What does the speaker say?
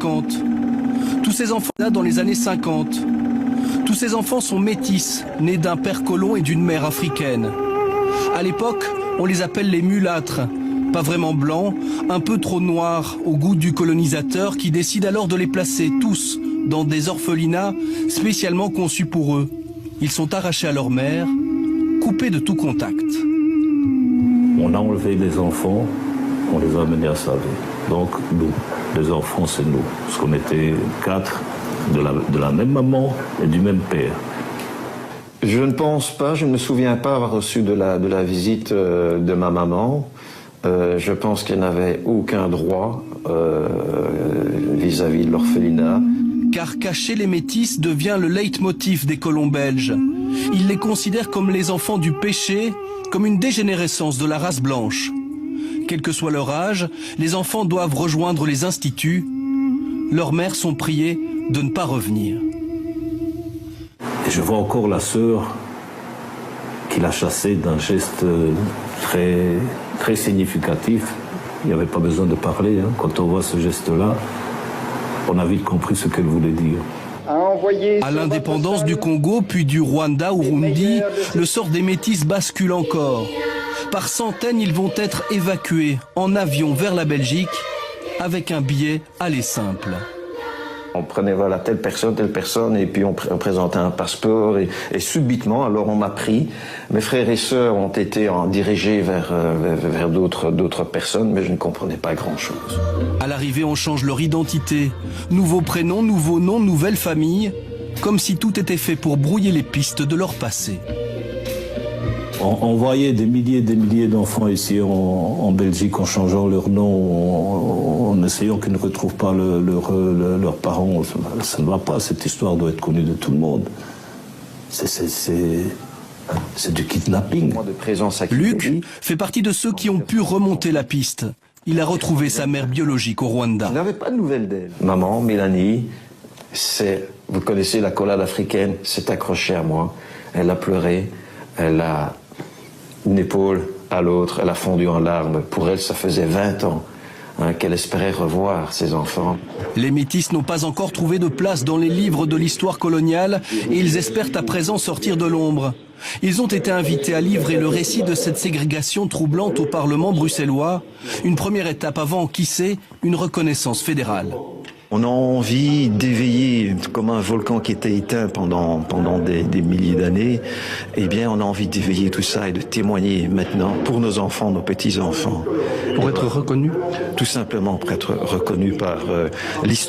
50. Tous ces enfants là dans les années 50. Tous ces enfants sont métis, nés d'un père colon et d'une mère africaine. À l'époque, on les appelle les mulâtres, pas vraiment blancs, un peu trop noirs au goût du colonisateur qui décide alors de les placer tous dans des orphelinats spécialement conçus pour eux. Ils sont arrachés à leur mère, coupés de tout contact. On a enlevé les enfants, on les a amenés à sa vie. Donc nous, les enfants, c'est nous. Parce qu'on était 4 de la même maman et du même père. Je ne pense pas, je ne me souviens pas avoir reçu de la visite de ma maman. Je pense qu'elle n'avait aucun droit vis-à-vis de l'orphelinat. Car cacher les métis devient le leitmotiv des colons belges. Ils les considèrent comme les enfants du péché, comme une dégénérescence de la race blanche. Quel que soit leur âge, les enfants doivent rejoindre les instituts. Leurs mères sont priées de ne pas revenir. Et je vois encore la sœur qui l'a chassée d'un geste très significatif. Il n'y avait pas besoin de parler. Quand on voit ce geste-là, on a vite compris ce qu'elle voulait dire. À l'indépendance du Congo, puis du Rwanda ou Burundi, le sort des métis bascule encore. Par centaines, ils vont être évacués en avion vers la Belgique avec un billet aller simple. On prenait voilà telle personne et puis on présentait un passeport et subitement alors on m'a pris. Mes frères et sœurs ont été dirigés vers d'autres personnes mais je ne comprenais pas grand-chose. À l'arrivée, on change leur identité. Nouveau prénom, nouveau nom, nouvelle famille. Comme si tout était fait pour brouiller les pistes de leur passé. On voyait des milliers d'enfants ici en Belgique en changeant leur nom, en essayant qu'ils ne retrouvent pas leurs parents. Ça ne va pas, cette histoire doit être connue de tout le monde. C'est du kidnapping. Luc fait partie de ceux qui ont pu remonter la piste. Il a retrouvé sa mère biologique au Rwanda. Je n'avais pas de nouvelles d'elle. Maman, Mélanie, vous connaissez la collade africaine, s'est accrochée à moi. Elle a pleuré, elle a une épaule à l'autre, elle a fondu en larmes. Pour elle, ça faisait 20 ans qu'elle espérait revoir ses enfants. Les métis n'ont pas encore trouvé de place dans les livres de l'histoire coloniale et ils espèrent à présent sortir de l'ombre. Ils ont été invités à livrer le récit de cette ségrégation troublante au Parlement bruxellois. Une première étape avant, qui sait, une reconnaissance fédérale. On a envie d'éveiller, comme un volcan qui était éteint pendant des milliers d'années, eh bien on a envie d'éveiller tout ça et de témoigner maintenant pour nos enfants, nos petits-enfants. Pour être reconnus ? Tout simplement pour être reconnus par l'histoire.